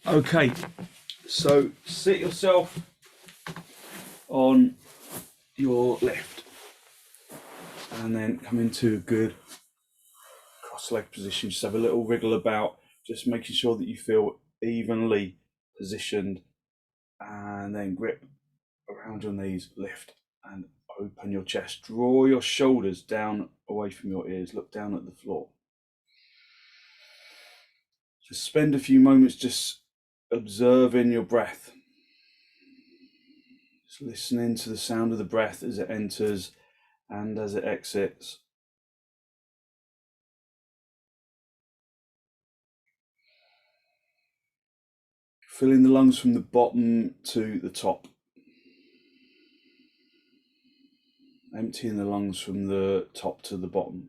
Okay, so sit yourself on your left and then come into a good cross-leg position. Just have a little wriggle about, just making sure that you feel evenly positioned, and then grip around your knees, lift and open your chest. Draw your shoulders down away from your ears, look down at the floor. Just spend a few moments just observing your breath. Just listening to the sound of the breath as it enters and as it exits. Filling the lungs from the bottom to the top. Emptying the lungs from the top to the bottom.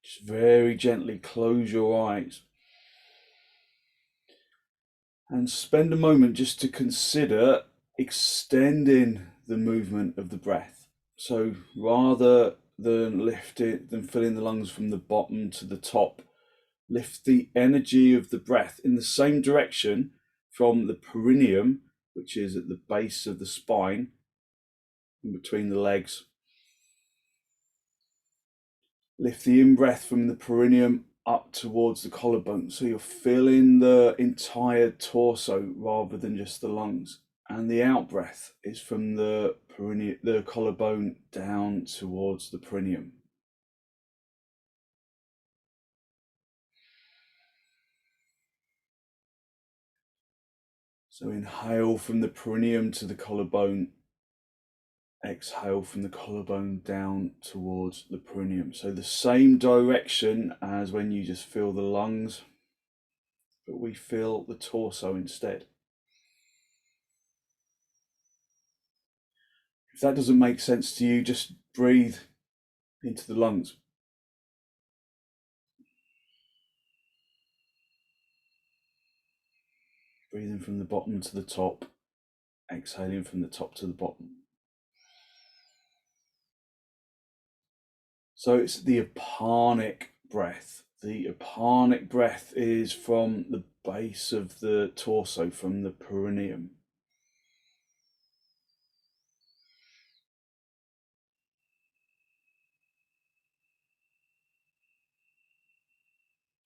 Just very gently close your eyes and spend a moment just to consider extending the movement of the breath. So rather than filling the lungs from the bottom to the top, lift the energy of the breath in the same direction from the perineum, which is at the base of the spine, in between the legs. Lift the in-breath from the perineum up towards the collarbone, so you're filling the entire torso rather than just the lungs. And the out-breath is from the collarbone down towards the perineum. So inhale from the perineum to the collarbone. Exhale from the collarbone down towards the perineum. So the same direction as when you just feel the lungs, but we feel the torso instead. If that doesn't make sense to you, just breathe into the lungs. Breathing from the bottom to the top, exhaling from the top to the bottom. So it's the apanic breath. The apanic breath is from the base of the torso, from the perineum.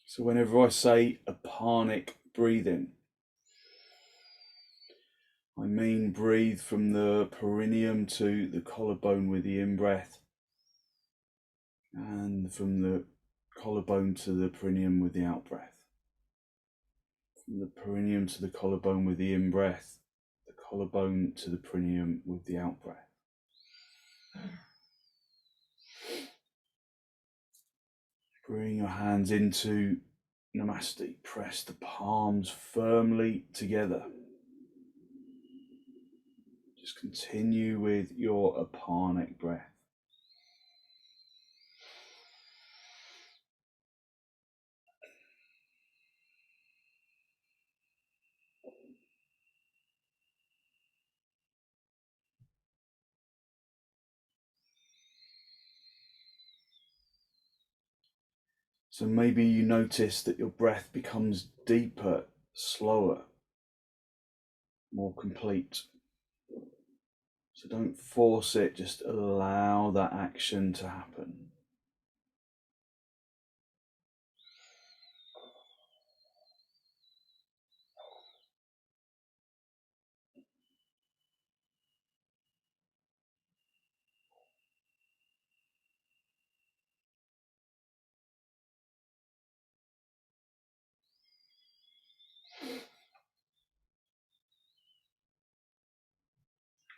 So whenever I say apanic breathing, I mean breathe from the perineum to the collarbone with the in-breath, and from the collarbone to the perineum with the out-breath. From the perineum to the collarbone with the in-breath, the collarbone to the perineum with the out-breath. Bring your hands into Namaste. Press the palms firmly together. Just continue with your apanic breath. So maybe you notice that your breath becomes deeper, slower, more complete. So don't force it, just allow that action to happen.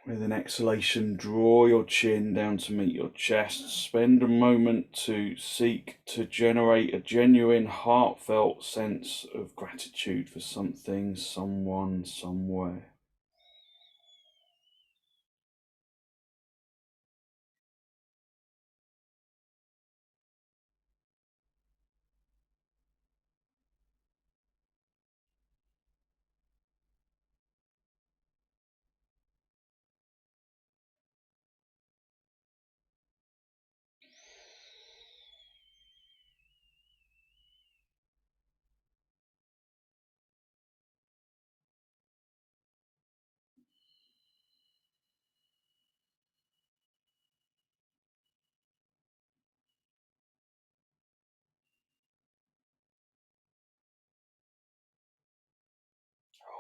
With an exhalation, draw your chin down to meet your chest. Spend a moment to seek to generate a genuine, heartfelt sense of gratitude for something, someone, somewhere.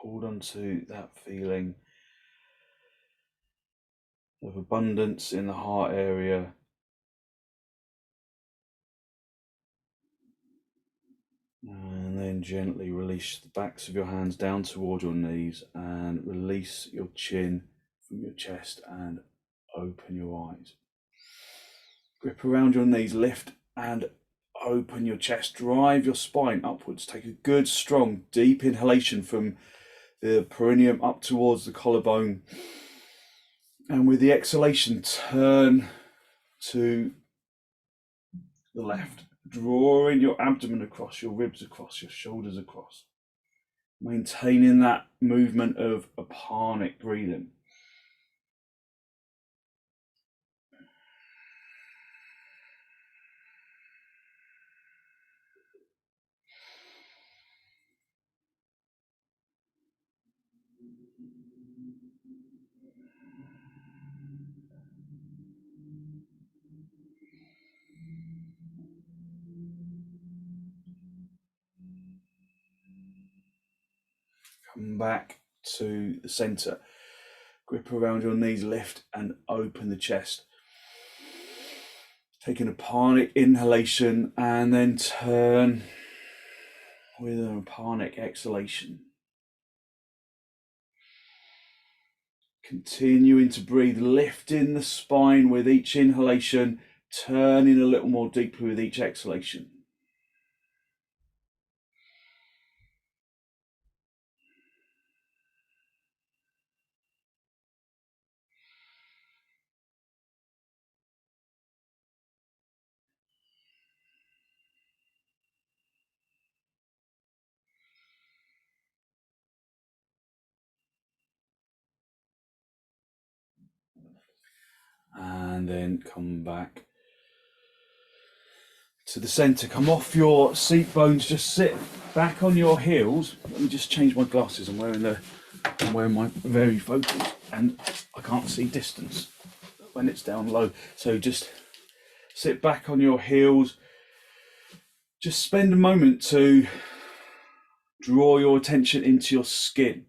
Hold on to that feeling of abundance in the heart area. And then gently release the backs of your hands down toward your knees and release your chin from your chest and open your eyes. Grip around your knees, lift and open your chest, drive your spine upwards. Take a good, strong, deep inhalation from the perineum up towards the collarbone. And with the exhalation, turn to the left, drawing your abdomen across, your ribs across, your shoulders across. Maintaining that movement of apanic breathing. Come back to the center. Grip around your knees, lift and open the chest. Take an apanic inhalation and then turn with an apanic exhalation. Continuing to breathe, lifting the spine with each inhalation, turning a little more deeply with each exhalation. And then come back to the center. Come off your seat bones, just sit back on your heels. Let me just change my glasses. I'm wearing my very focus and I can't see distance when it's down low. So just sit back on your heels. Just spend a moment to draw your attention into your skin.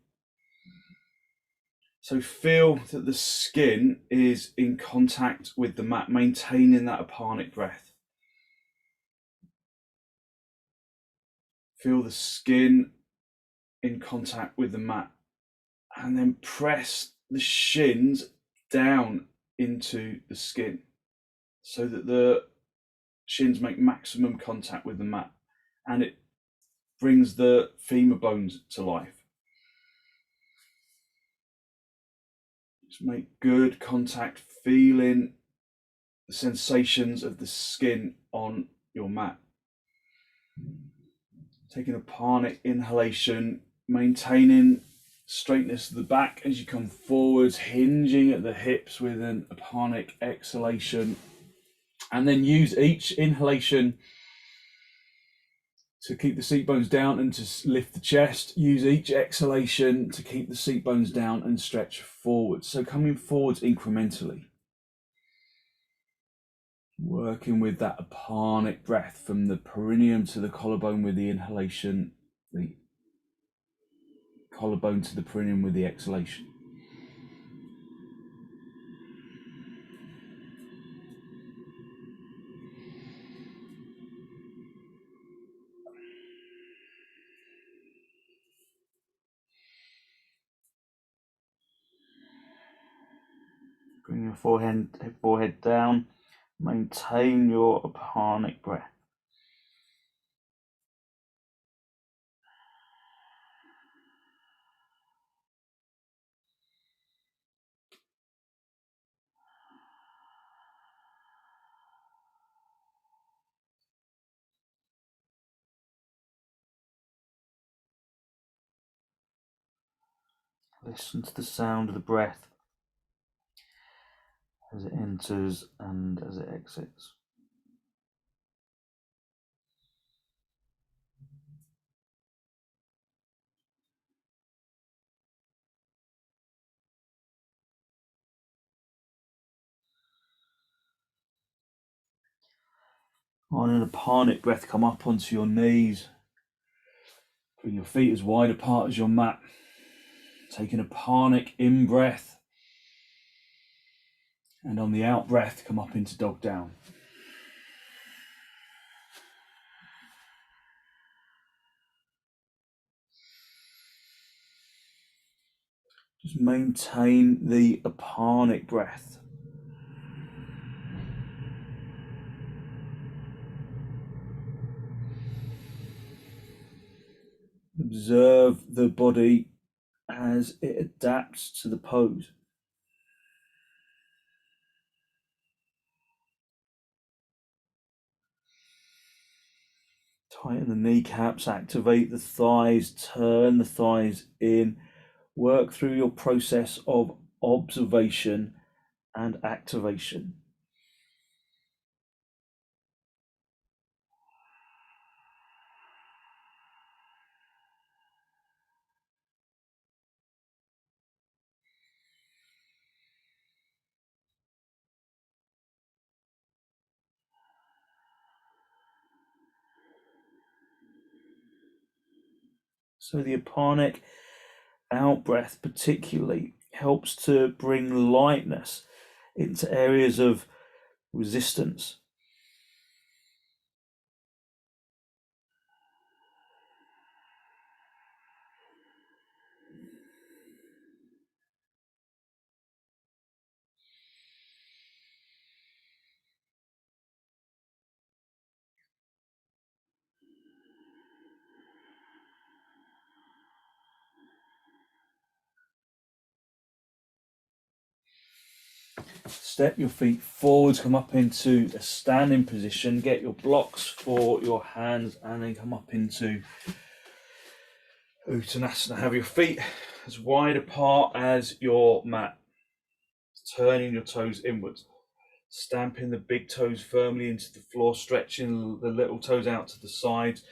So feel that the skin is in contact with the mat, maintaining that apanic breath. Feel the skin in contact with the mat, and then press the shins down into the skin so that the shins make maximum contact with the mat, and it brings the femur bones to life. Just make good contact, feeling the sensations of the skin on your mat. Taking a apanic inhalation, maintaining straightness of the back as you come forwards, hinging at the hips with an apanic exhalation. And then use each inhalation to keep the seat bones down and to lift the chest. Use each exhalation to keep the seat bones down and stretch forward. So coming forwards incrementally. Working with that apanic breath from the perineum to the collarbone with the inhalation, the collarbone to the perineum with the exhalation. Bring your forehead down. Maintain your apanic breath. Listen to the sound of the breath as it enters and as it exits. On an apanic breath, come up onto your knees. Bring your feet as wide apart as your mat. Take an apanic in-breath. And on the out-breath, come up into dog down. Just maintain the apanic breath. Observe the body as it adapts to the pose. Tighten the kneecaps, activate the thighs, turn the thighs in. Work through your process of observation and activation. So the apanic out breath particularly helps to bring lightness into areas of resistance. Step your feet forwards, come up into a standing position, get your blocks for your hands, and then come up into uttanasana. Have your feet as wide apart as your mat, turning your toes inwards, stamping the big toes firmly into the floor, stretching the little toes out to the sides,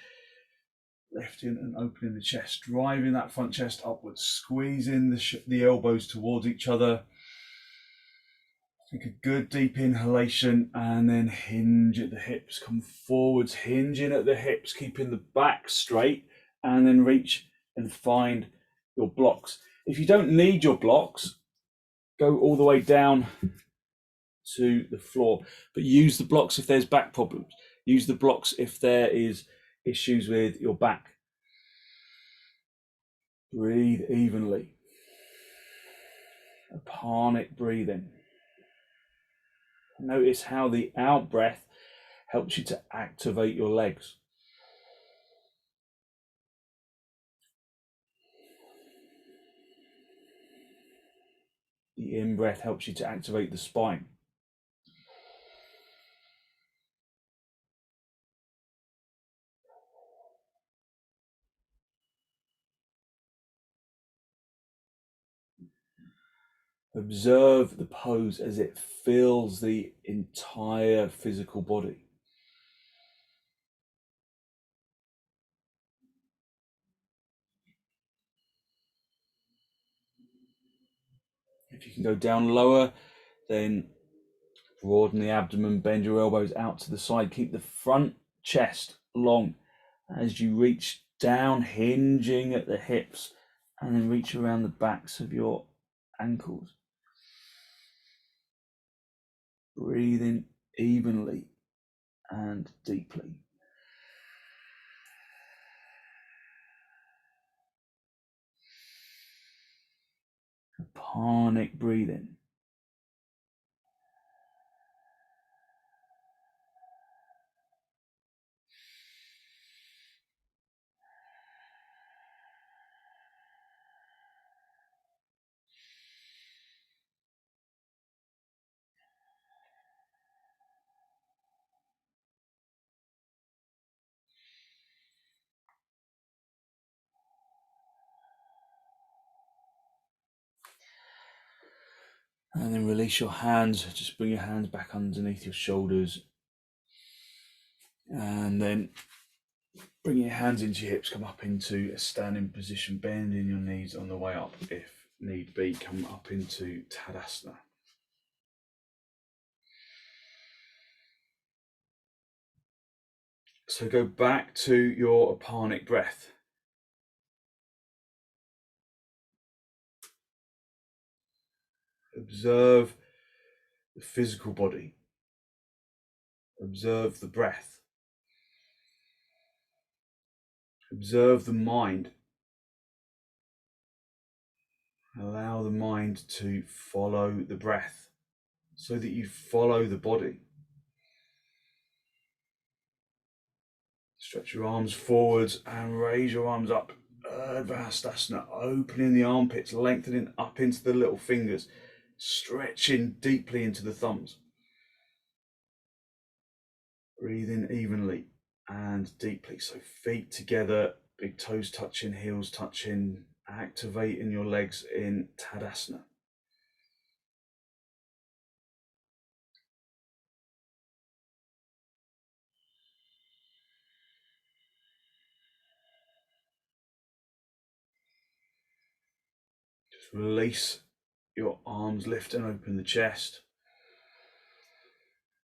lifting and opening the chest, driving that front chest upwards, squeezing the elbows towards each other. Take a good deep inhalation and then hinge at the hips. Come forwards, hinging at the hips, keeping the back straight, and then reach and find your blocks. If you don't need your blocks, go all the way down to the floor, but use the blocks if there's back problems. Use the blocks if there is issues with your back. Breathe evenly. Apanic breathing. Notice how the out breath helps you to activate your legs. The in breath helps you to activate the spine. Observe the pose as it fills the entire physical body. If you can go down lower, then broaden the abdomen, bend your elbows out to the side, keep the front chest long as you reach down, hinging at the hips, and then reach around the backs of your ankles. Breathing evenly and deeply. Apanic breathing. And then release your hands, just bring your hands back underneath your shoulders. And then bring your hands into your hips, come up into a standing position, bending your knees on the way up. If need be, come up into Tadasana. So go back to your apanic breath. Observe the physical body. Observe the breath. Observe the mind. Allow the mind to follow the breath so that you follow the body. Stretch your arms forwards and raise your arms up. Urdhva hastasana, opening the armpits, lengthening up into the little fingers, stretching deeply into the thumbs. Breathing evenly and deeply. So feet together, big toes touching, heels touching, activating your legs in Tadasana. Just release your arms, lift and open the chest.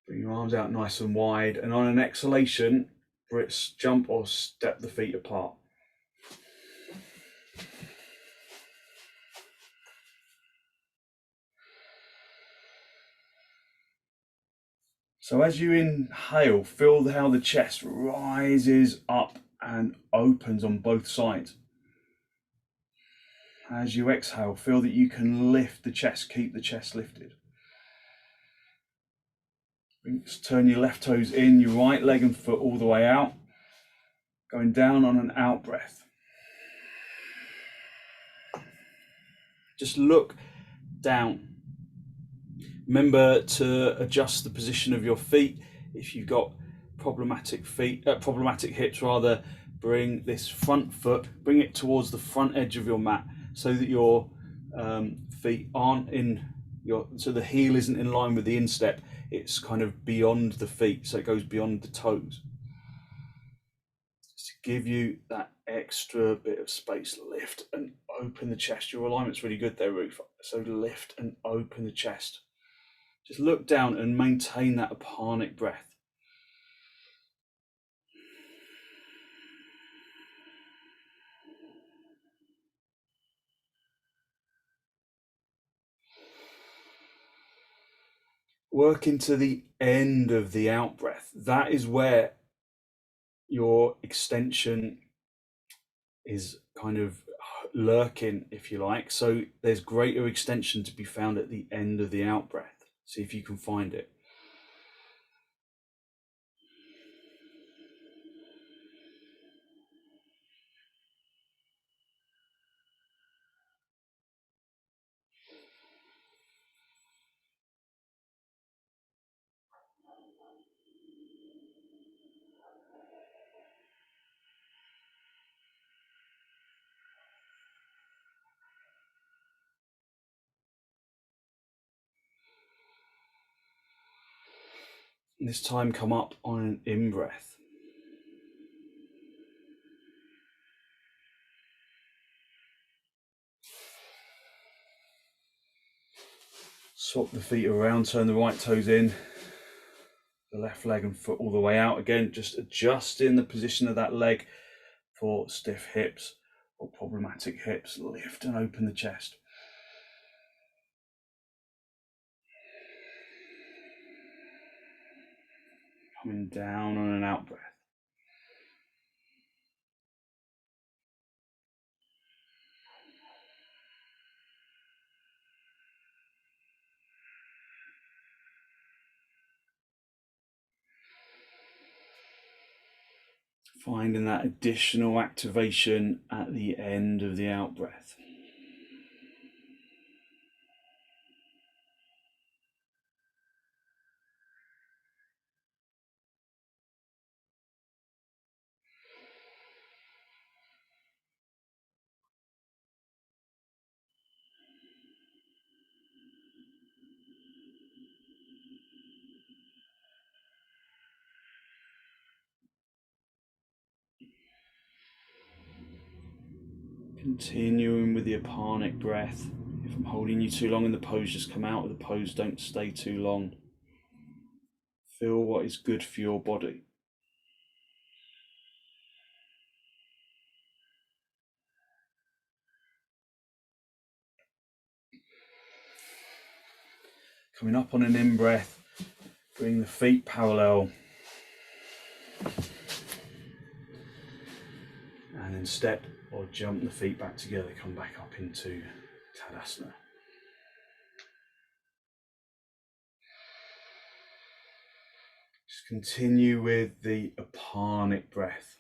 Bring your arms out nice and wide, and on an exhalation, jump or step the feet apart. So as you inhale, feel how the chest rises up and opens on both sides. As you exhale, feel that you can lift the chest, keep the chest lifted. Turn your left toes in, your right leg and foot all the way out, going down on an out breath. Just look down. Remember to adjust the position of your feet. If you've got problematic hips rather, bring this front foot, bring it towards the front edge of your mat so that your feet aren't so the heel isn't in line with the instep. It's kind of beyond the feet, so it goes beyond the toes. Just to give you that extra bit of space, lift and open the chest. Your alignment's really good there, Ruth. So lift and open the chest. Just look down and maintain that apanic breath. Work into the end of the out breath. That is where your extension is kind of lurking, if you like. So there's greater extension to be found at the end of the out breath. See if you can find it. And this time come up on an in-breath. Swap the feet around, turn the right toes in, the left leg and foot all the way out. Again, just adjusting the position of that leg for stiff hips or problematic hips. Lift and open the chest. Coming down on an out breath. Finding that additional activation at the end of the out breath. Continuing with the apanic breath. If I'm holding you too long in the pose, just come out of the pose, don't stay too long. Feel what is good for your body. Coming up on an in-breath, bring the feet parallel. And then step or jump the feet back together, come back up into Tadasana. Just continue with the apanic breath.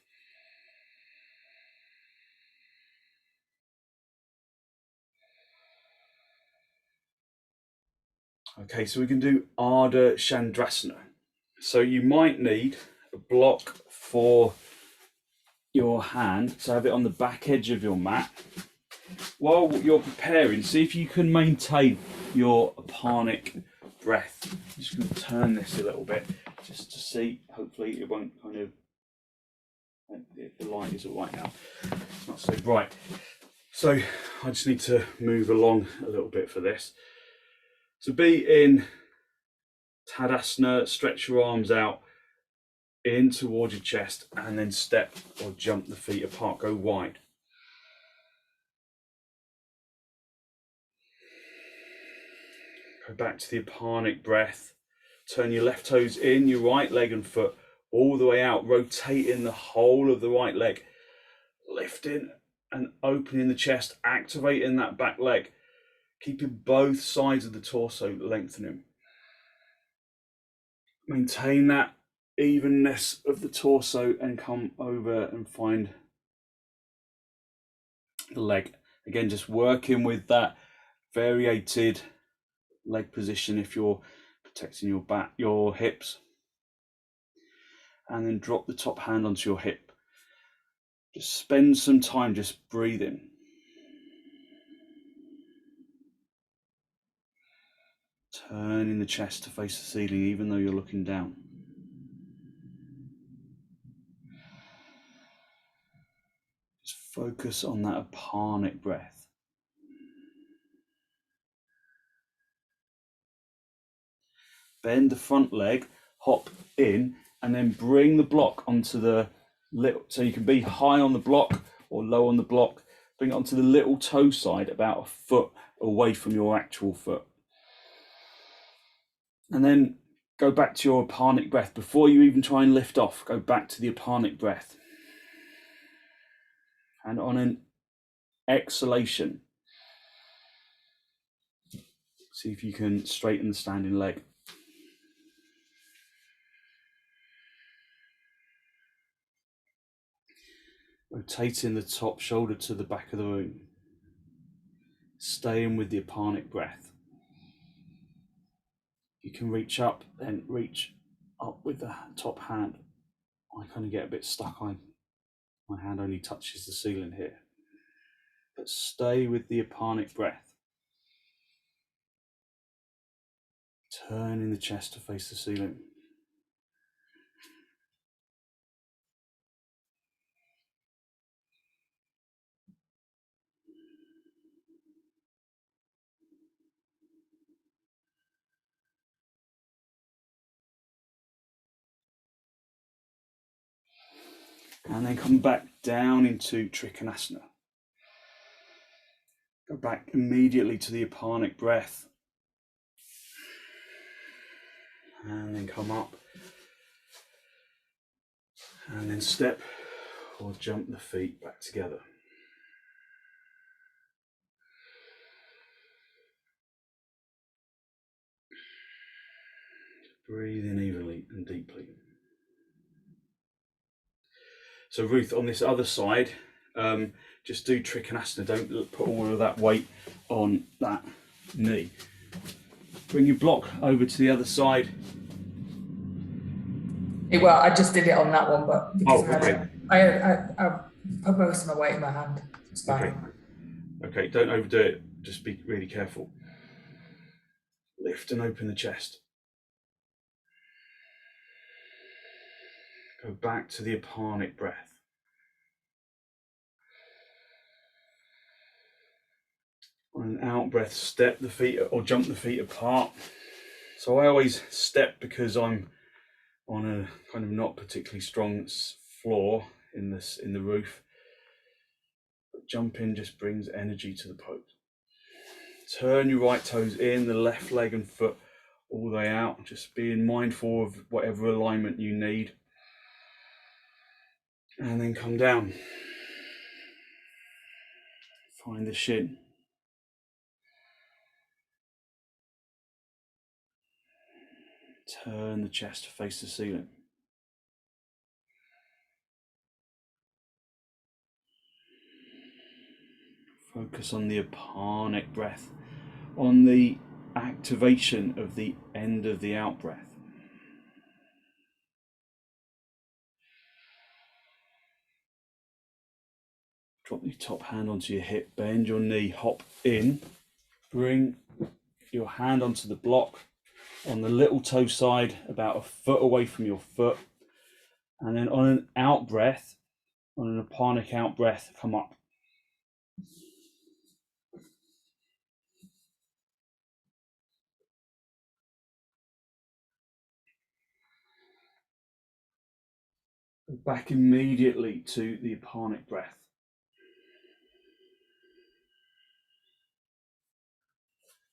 Okay, so we can do ardha chandrasana. So you might need a block for your hand, so have it on the back edge of your mat. While you're preparing, see if you can maintain your apanic breath. I'm just going to turn this a little bit just to see, hopefully it won't kind of, the light is all right now, it's not so bright. So I just need to move along a little bit for this. So be in Tadasana, stretch your arms out in towards your chest and then step or jump the feet apart, go wide. Go back to the apanic breath. Turn your left toes in, your right leg and foot all the way out, rotating the whole of the right leg, lifting and opening the chest, activating that back leg, keeping both sides of the torso lengthening. Maintain that evenness of the torso and come over and find the leg. Again, just working with that variated leg position if you're protecting your back, your hips. And then drop the top hand onto your hip. Just spend some time just breathing. Turning the chest to face the ceiling even though you're looking down. Just focus on that apanic breath. Bend the front leg, hop in, and then bring the block onto the little, so you can be high on the block or low on the block. Bring it onto the little toe side, about a foot away from your actual foot. And then go back to your apanic breath. Before you even try and lift off, go back to the apanic breath. And on an exhalation, see if you can straighten the standing leg. Rotating the top shoulder to the back of the room. Staying with the apanic breath. You can reach up, then reach up with the top hand. I kind of get a bit stuck. My hand only touches the ceiling here. But stay with the apanic breath. Turning the chest to face the ceiling. And then come back down into trikonasana. Go back immediately to the apanic breath. And then come up. And then step or jump the feet back together. Breathe in evenly and deeply. So Ruth, on this other side, just do trikonasana. Don't put all of that weight on that knee. Bring your block over to the other side. Well, I just did it on that one, but because okay. I put most of my weight in my hand. It's fine. Okay, don't overdo it. Just be really careful. Lift and open the chest. Go back to the apanic breath. On an out breath, step the feet or jump the feet apart. So I always step because I'm on a kind of not particularly strong floor in the roof. But jumping just brings energy to the pose. Turn your right toes in, the left leg and foot all the way out, just being mindful of whatever alignment you need. And then come down. Find the shin. Turn the chest to face the ceiling. Focus on the apanic breath, on the activation of the end of the out breath. Drop your top hand onto your hip, bend your knee, hop in, bring your hand onto the block on the little toe side, about a foot away from your foot, and then on an out breath, on an apanic out breath, come up. Back immediately to the apanic breath.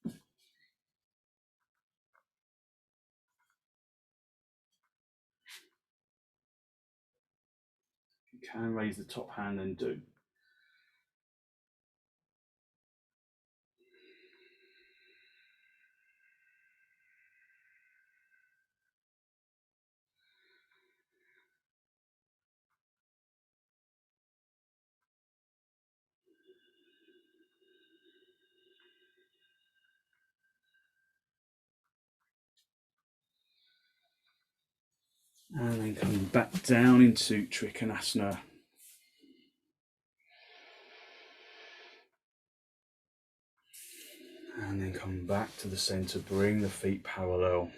If you can raise the top hand, then do. And then coming back down into trikonasana. And then come back to the center, bring the feet parallel.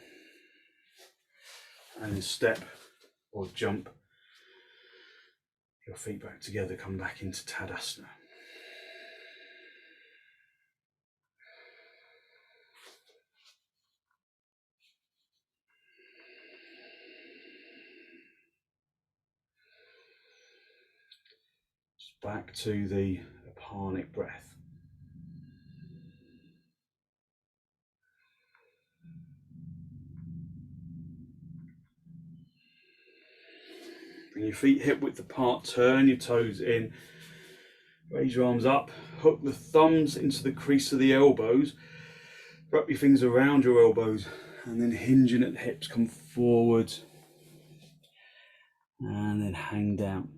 And then step or jump your feet back together, come back into tadasana. Just back to the apanic breath. Bring your feet hip width apart, turn your toes in, raise your arms up, hook the thumbs into the crease of the elbows, wrap your fingers around your elbows, and then hinging at the hips, come forward, and then hang down.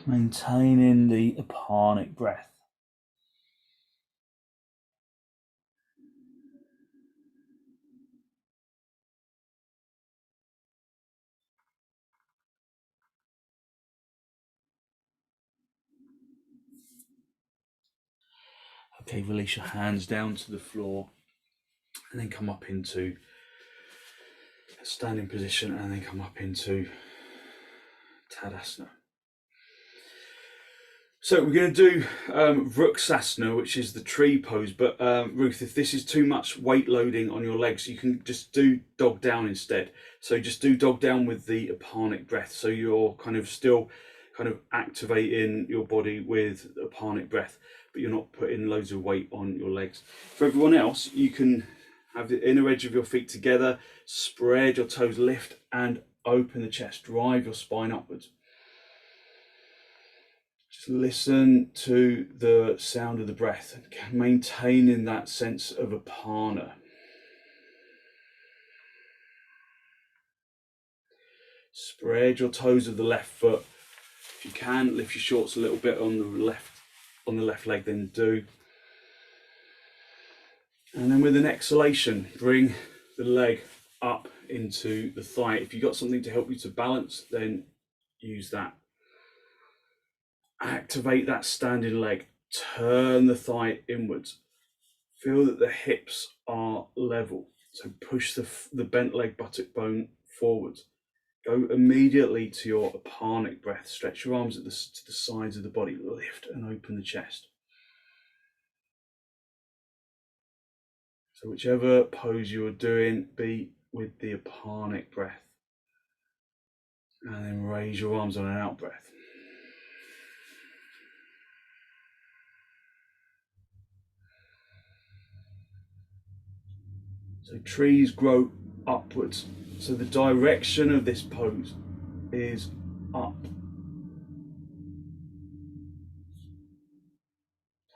Maintaining the apanic breath. Okay, release your hands down to the floor and then come up into a standing position and then come up into tadasana. So we're going to do vrksasana, which is the tree pose, but Ruth, if this is too much weight loading on your legs, you can just do dog down instead. So just do dog down with the apanic breath. So you're kind of still kind of activating your body with apanic breath, but you're not putting loads of weight on your legs. For everyone else, you can have the inner edge of your feet together, spread your toes, lift and open the chest, drive your spine upwards. Just listen to the sound of the breath and maintaining that sense of apana. Spread your toes of the left foot. If you can, lift your shorts a little bit on the left leg, then do. And then with an exhalation, bring the leg up into the thigh. If you've got something to help you to balance, then use that. Activate that standing leg. Turn the thigh inwards. Feel that the hips are level. So push the bent leg buttock bone forwards. Go immediately to your apanic breath. Stretch your arms to the sides of the body. Lift and open the chest. So whichever pose you're doing, be with the apanic breath. And then raise your arms on an out breath. So trees grow upwards. So the direction of this pose is up.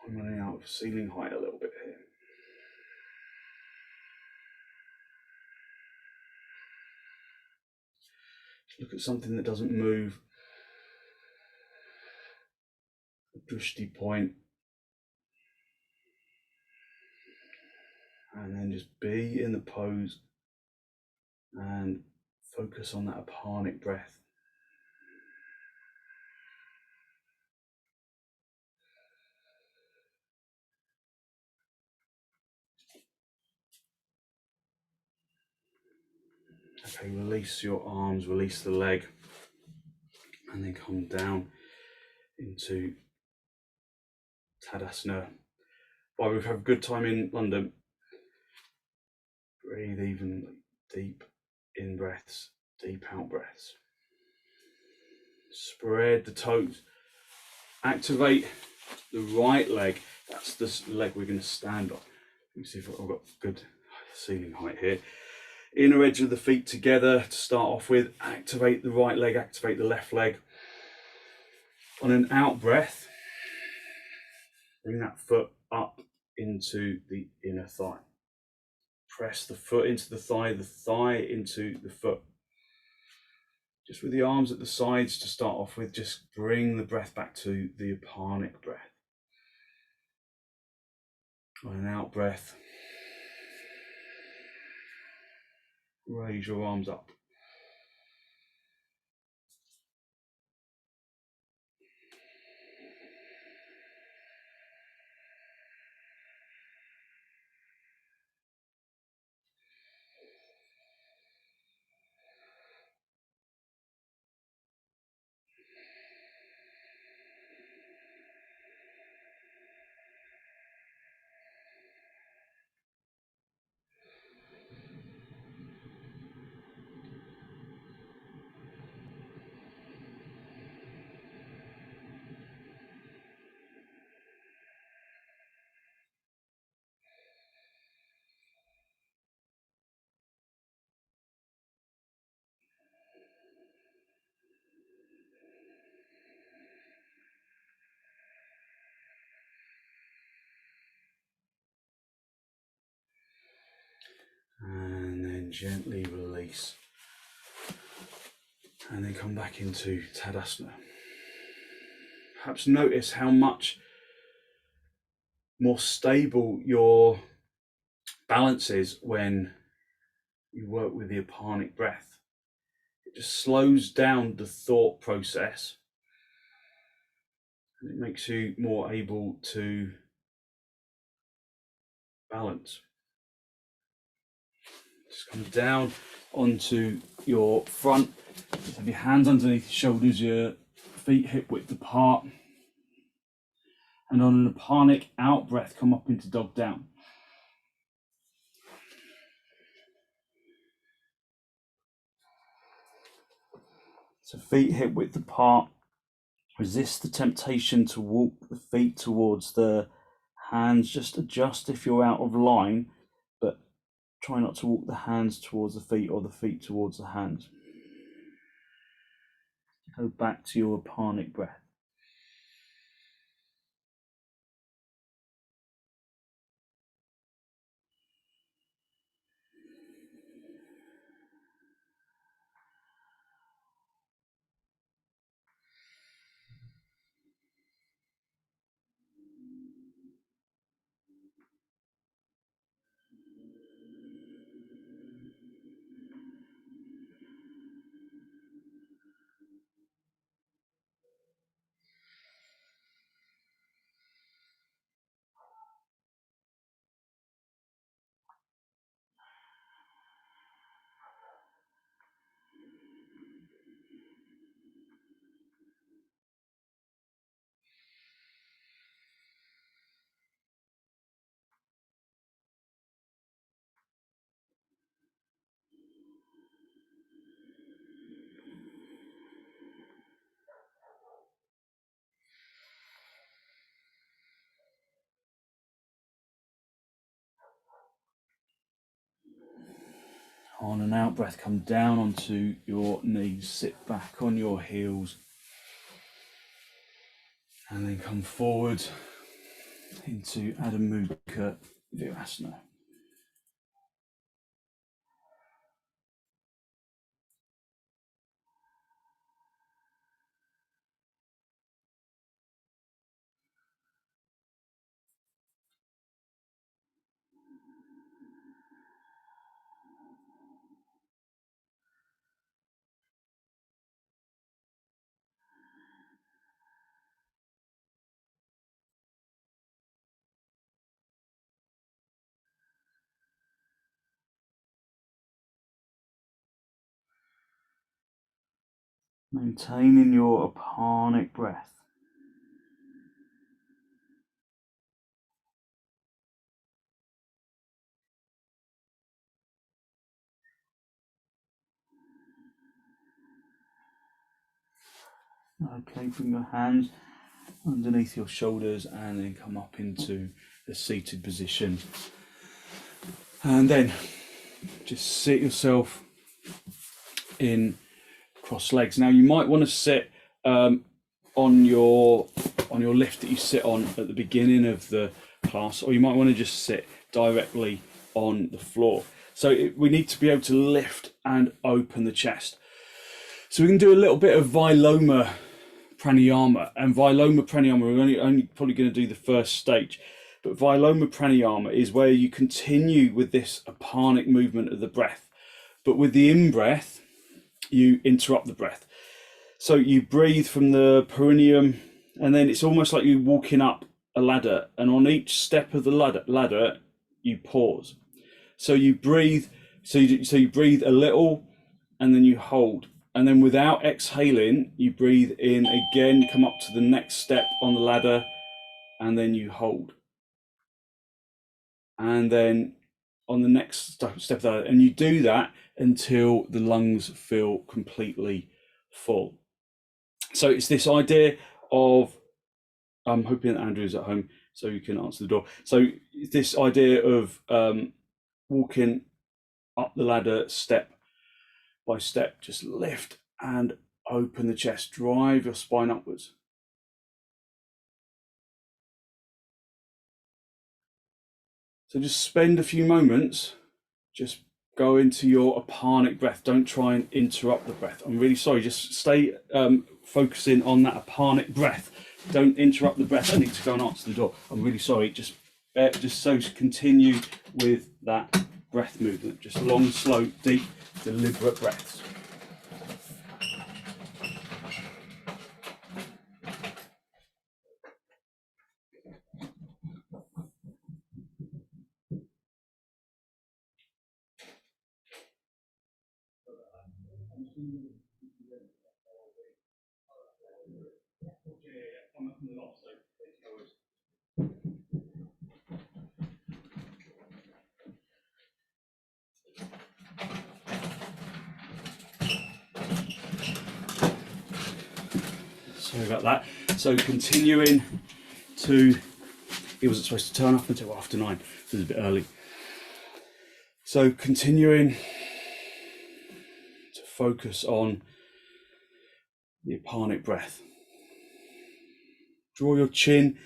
I'm running out of ceiling height a little bit here. Look at something that doesn't move. A drishti point. And then just be in the pose and focus on that apanic breath. Okay, release your arms, release the leg, and then come down into Tadasana. While we've had a good time in London, breathe evenly, deep in breaths, deep out breaths. Spread the toes. Activate the right leg. That's the leg we're going to stand on. Let me see if I've got good ceiling height here. Inner edge of the feet together to start off with. Activate the right leg, activate the left leg. On an out breath, bring that foot up into the inner thigh. Press the foot into the thigh into the foot. Just with the arms at the sides to start off with, just bring the breath back to the apanic breath. On an out breath, raise your arms up. And then gently release. And then come back into Tadasana. Perhaps notice how much more stable your balance is when you work with the apanic breath. It just slows down the thought process and it makes you more able to balance. Just come down onto your front. Just have your hands underneath your shoulders, your feet hip width apart. And on an apanic out breath, come up into dog down. So feet hip width apart. Resist the temptation to walk the feet towards the hands. Just adjust if you're out of line, but try not to walk the hands towards the feet or the feet towards the hands. Go back to your apanic breath. On an out breath, come down onto your knees, sit back on your heels, and then come forward into Adho Mukha Virasana. Maintaining your apanic breath. Okay, bring your hands underneath your shoulders and then come up into the seated position. And then just sit yourself in cross legs. Now you might want to sit on your lift that you sit on at the beginning of the class, or you might want to just sit directly on the floor. So we need to be able to lift and open the chest. So we can do a little bit of Viloma pranayama, and Viloma pranayama, we're only probably going to do the first stage, but Viloma pranayama is where you continue with this apanic movement of the breath, but with the in-breath you interrupt the breath. So you breathe from the perineum, and then it's almost like you're walking up a ladder, and on each step of the ladder you pause. So you breathe, so you breathe a little, and then you hold, and then without exhaling you breathe in again, come up to the next step on the ladder, and then you hold, and then on the next step of the ladder, and you do that until the lungs feel completely full. So it's this idea of, I'm hoping that Andrew is at home so you can answer the door. So this idea of walking up the ladder step by step, just lift and open the chest, drive your spine upwards. So just spend a few moments, just go into your apanic breath. Don't try and interrupt the breath. I'm really sorry, just stay focusing on that apanic breath. Don't interrupt the breath. I need to go and answer the door. I'm really sorry, just so continue with that breath movement. Just long, slow, deep, deliberate breaths. Sorry about that. So continuing to, it wasn't supposed to turn up until after 9, so it was a bit early. So continuing to focus on the apanic breath. Draw your chin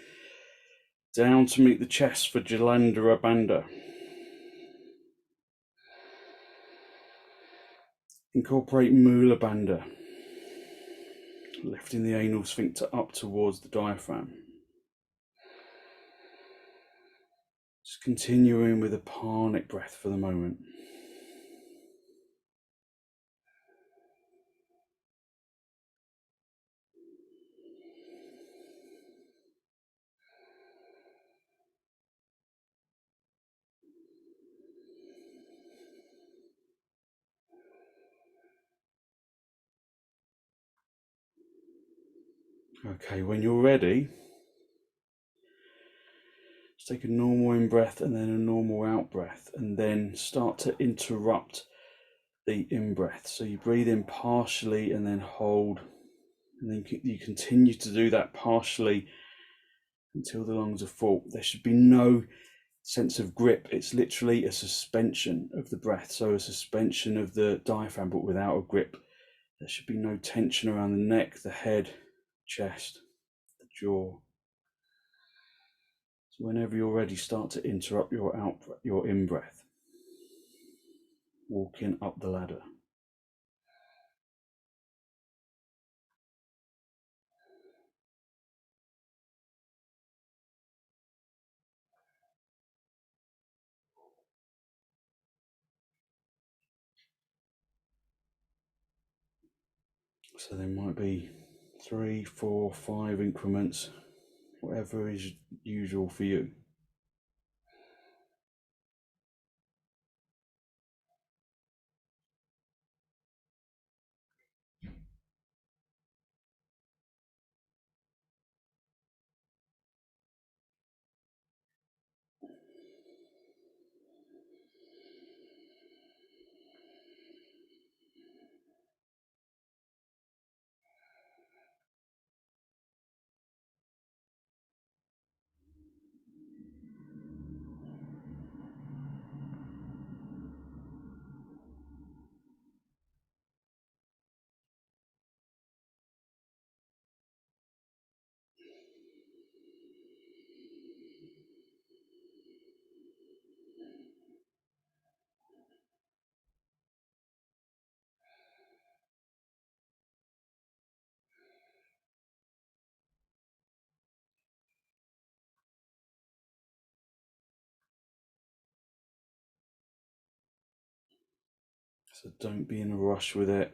down to meet the chest for Jalandhara Bandha. Incorporate Mula Bandha, lifting the anal sphincter up towards the diaphragm. Just continuing with apanic breath for the moment. Okay, when you're ready, just take a normal in breath and then a normal out breath, and then start to interrupt the in breath. So you breathe in partially and then hold, and then you continue to do that partially until the lungs are full. There should be no sense of grip. It's literally a suspension of the breath, so a suspension of the diaphragm, but without a grip. There should be no tension around the neck, the head, chest, the jaw. So whenever you're ready, start to interrupt your in-breath. Walking up the ladder. So there might be 3, 4, 5 increments, whatever is usual for you. So don't be in a rush with it.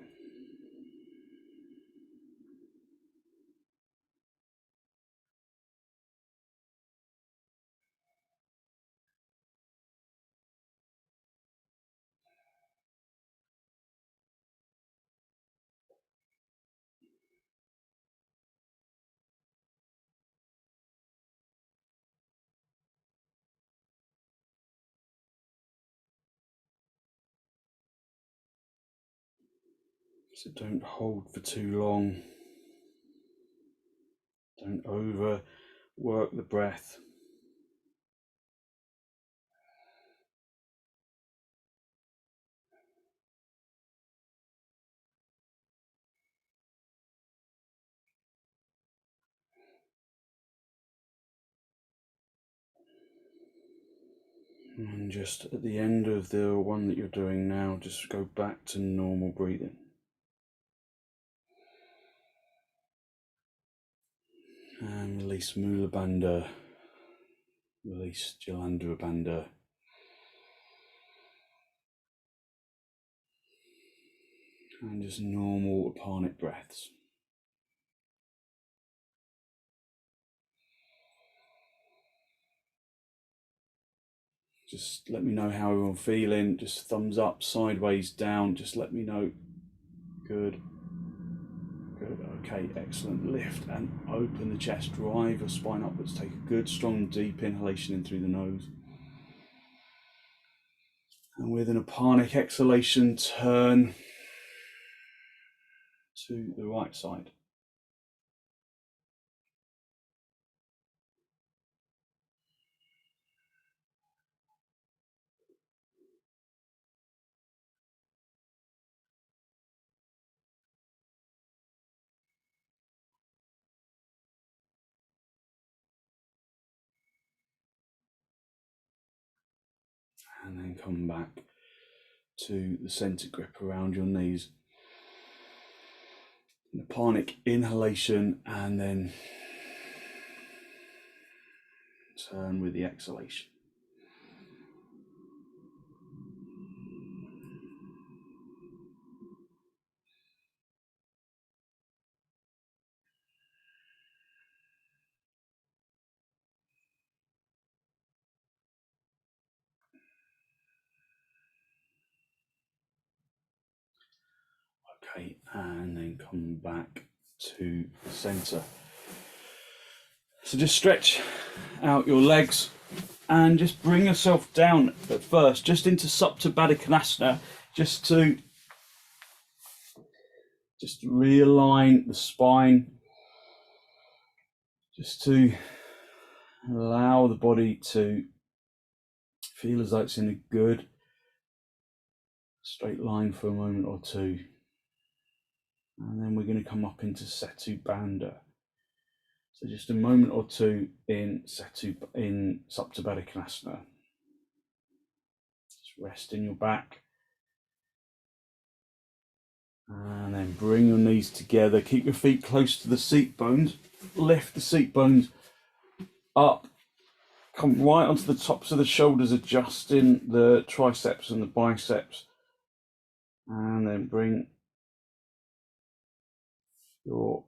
So don't hold for too long. Don't overwork the breath. And just at the end of the one that you're doing now, just go back to normal breathing. And release Mula Bandha, release Jalandhara Bandha. And just normal apanic breaths. Just let me know how everyone's feeling. Just thumbs up, sideways, down. Just let me know. Good. Good. Okay, excellent. Lift and open the chest. Drive your spine upwards. Take a good, strong, deep inhalation in through the nose. And with an apanic exhalation, turn to the right side. And then come back to the center grip around your knees. An apanic inhalation and then turn with the exhalation. Okay, and then come back to the center. So just stretch out your legs and just bring yourself down at first, just into supta baddhakonasana, just to realign the spine, just to allow the body to Feel as though it's in a good straight line for a moment or two. And then we're going to come up into setubandha. So just a moment or two in supta baddhakonasana. Just rest in your back. And then bring your knees together. Keep your feet close to the seat bones. Lift the seat bones up. Come right onto the tops of the shoulders, adjusting the triceps and the biceps. And then bring your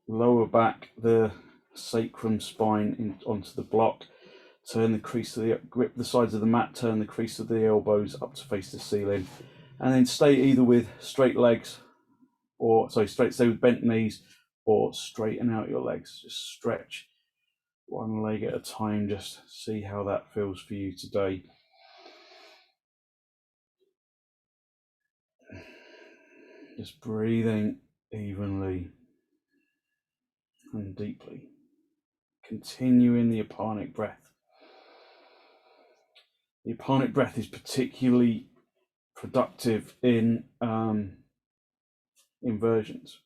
lower back, the sacrum spine onto the block. Turn the crease of the, grip the sides of the mat, turn the crease of the elbows up to face the ceiling. And then stay either with straight legs or, stay with bent knees or straighten out your legs. Just stretch one leg at a time, just see how that feels for you today. Just breathing evenly and deeply. Continuing the apanic breath. The apanic breath is particularly productive in inversions.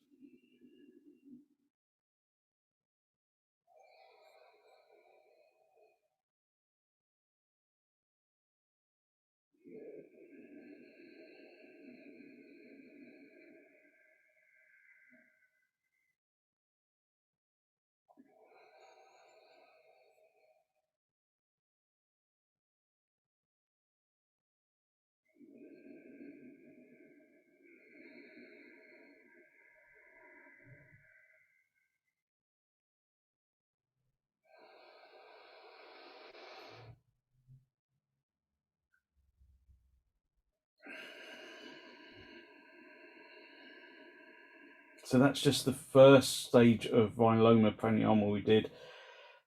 So that's just the first stage of Viloma pranayama we did.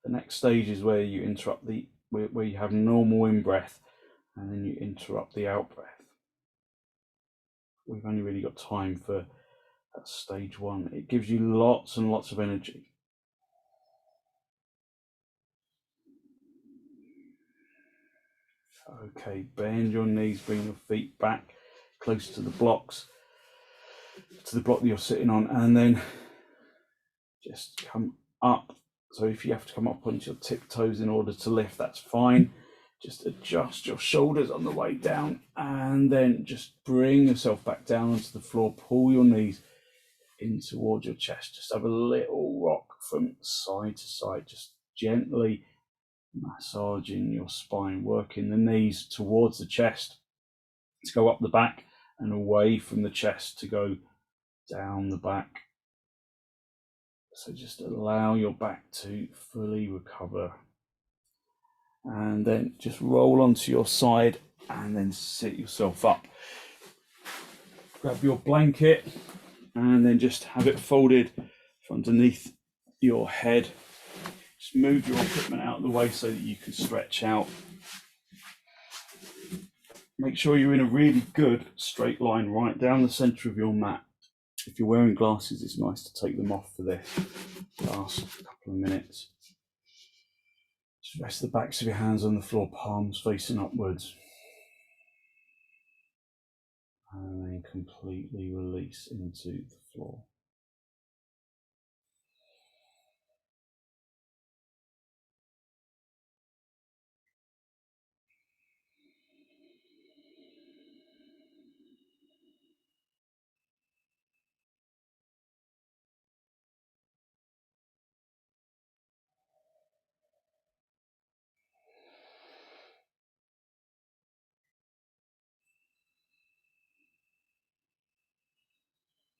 The next stage is where you interrupt where you have normal in breath and then you interrupt the out breath. We've only really got time for that stage one. It gives you lots and lots of energy. Okay, bend your knees, bring your feet back close to the blocks, to the block that you're sitting on, and then just come up. So if you have to come up onto your tiptoes in order to lift, that's fine. Just adjust your shoulders on the way down and then just bring yourself back down onto the floor. Pull your knees in towards your chest. Just have a little rock from side to side, just gently massaging your spine, working the knees towards the chest to go up the back and away from the chest to go down the back. So just allow your back to fully recover. And then just roll onto your side and then sit yourself up. Grab your blanket and then just have it folded underneath your head. Just move your equipment out of the way so that you can stretch out. Make sure you're in a really good straight line right down the center of your mat. If you're wearing glasses, it's nice to take them off for this last couple of minutes. Just rest the backs of your hands on the floor, palms facing upwards. And then completely release into the floor.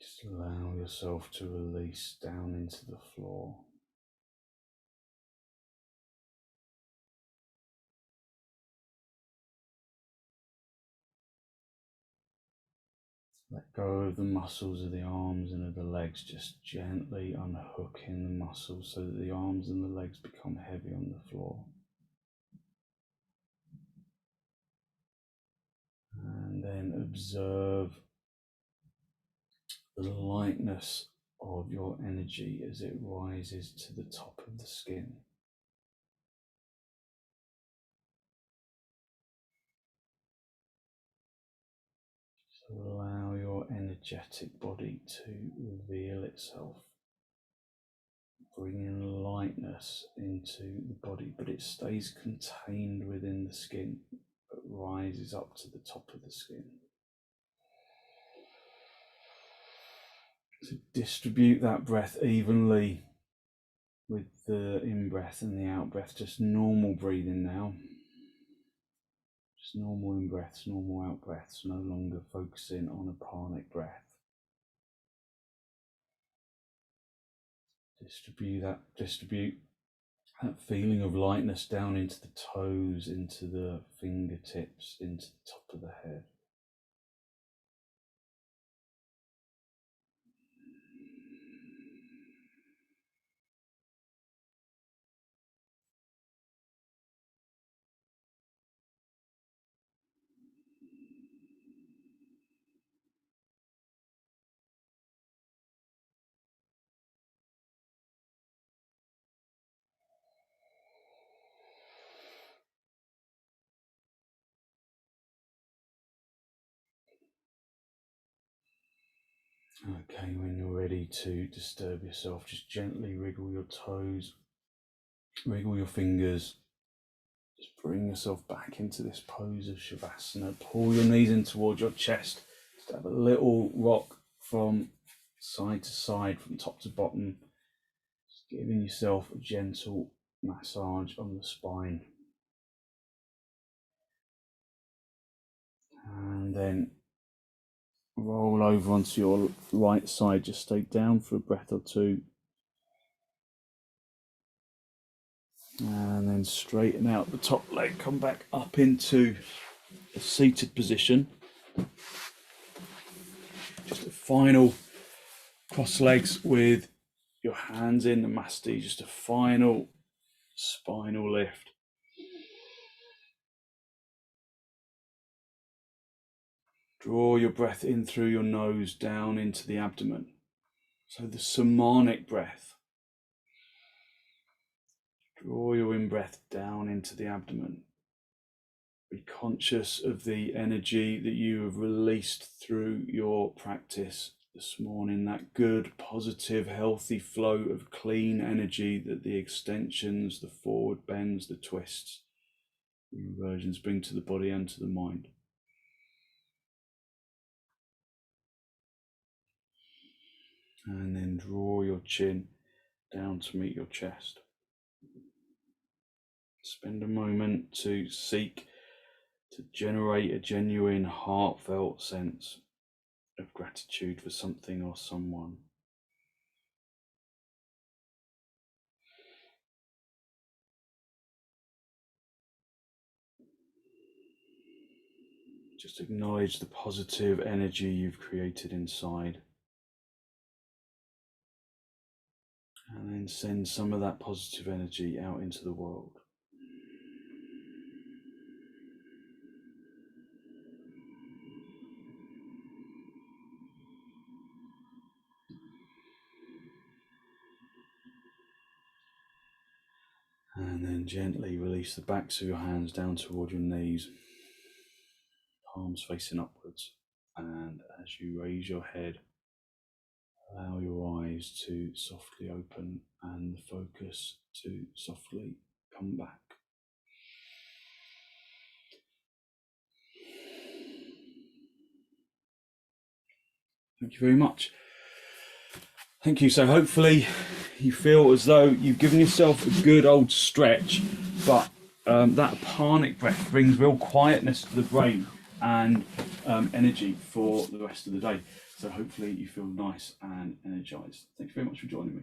Just allow yourself to release down into the floor. Let go of the muscles of the arms and of the legs, just gently unhooking the muscles so that the arms and the legs become heavy on the floor. And then observe the lightness of your energy as it rises to the top of the skin. So allow your energetic body to reveal itself, bringing lightness into the body, but it stays contained within the skin, but rises up to the top of the skin. So distribute that breath evenly with the in-breath and the out-breath, just normal breathing now. Just normal in-breaths, normal out-breaths, no longer focusing on apanic breath. Distribute that feeling of lightness down into the toes, into the fingertips, into the top of the head. Okay, when you're ready to disturb yourself, just gently wriggle your toes, wriggle your fingers. Just bring yourself back into this pose of shavasana. Pull your knees in towards your chest. Just have a little rock from side to side, from top to bottom. Just giving yourself a gentle massage on the spine. And then roll over onto your right side. Just stay down for a breath or two. And then straighten out the top leg. Come back up into a seated position. Just a final cross legs with your hands in the masti. Just a final spinal lift. Draw your breath in through your nose down into the abdomen. So the samanic breath. Draw your in-breath down into the abdomen. Be conscious of the energy that you have released through your practice this morning, that good, positive, healthy flow of clean energy that the extensions, the forward bends, the twists, the inversions bring to the body and to the mind. And then draw your chin down to meet your chest. Spend a moment to seek to generate a genuine, heartfelt sense of gratitude for something or someone. Just acknowledge the positive energy you've created inside. And then send some of that positive energy out into the world. And then gently release the backs of your hands down toward your knees, palms facing upwards. And as you raise your head, allow your eyes to softly open and the focus to softly come back. Thank you very much. Thank you. So hopefully you feel as though you've given yourself a good old stretch, but that apanic breath brings real quietness to the brain and energy for the rest of the day. So hopefully you feel nice and energized. Thank you very much for joining me.